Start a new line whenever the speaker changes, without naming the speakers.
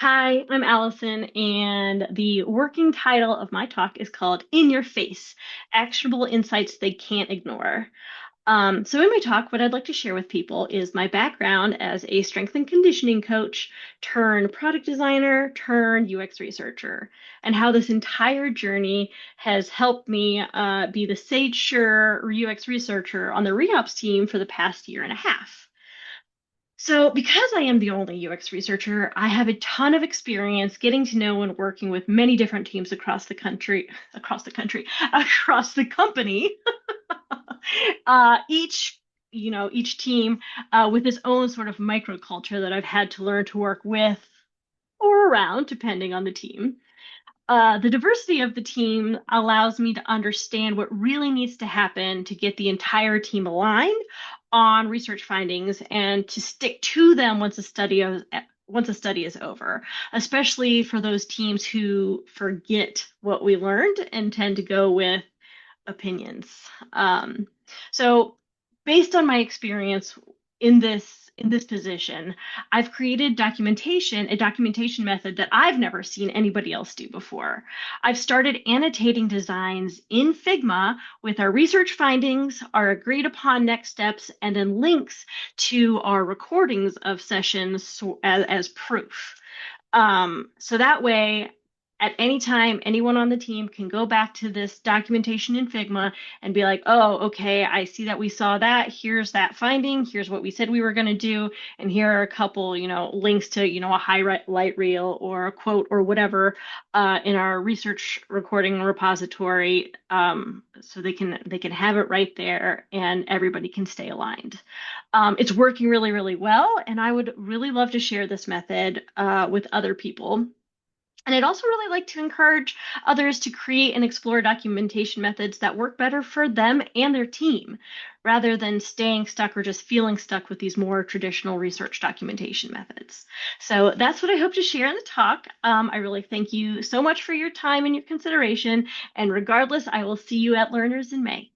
Hi, I'm Allison, and the working title of my talk is called In Your Face, Actionable Insights They Can't Ignore. So in my talk, what I'd like to share with people is my background as a strength and conditioning coach turned product designer turned UX researcher, and how this entire journey has helped me be the Sage Sure UX researcher on the reops team for the past year and a half. So, because I am the only UX researcher, I have a ton of experience getting to know and working with many different teams across the company. Each team with its own sort of microculture that I've had to learn to work with or around, depending on the team. The diversity of the team allows me to understand what really needs to happen to get the entire team aligned on research findings and to stick to them once a study is over, especially for those teams who forget what we learned and tend to go with opinions. Um, so, based on my experience in this position, I've created a documentation method that I've never seen anybody else do before. I've started annotating designs in Figma with our research findings, our agreed upon next steps, and then links to our recordings of sessions as proof. So that way, at any time, anyone on the team can go back to this documentation in Figma and be like, oh, okay, I see that we saw that. Here's that finding. Here's what we said we were going to do. And here are a couple, links to, a highlight reel or a quote or whatever in our research recording repository. So they can have it right there and everybody can stay aligned. It's working really, really well, and I would really love to share this method with other people. And I'd also really like to encourage others to create and explore documentation methods that work better for them and their team, rather than staying stuck or just feeling stuck with these more traditional research documentation methods. So that's what I hope to share in the talk. I really thank you so much for your time and your consideration. And regardless, I will see you at Learners in May.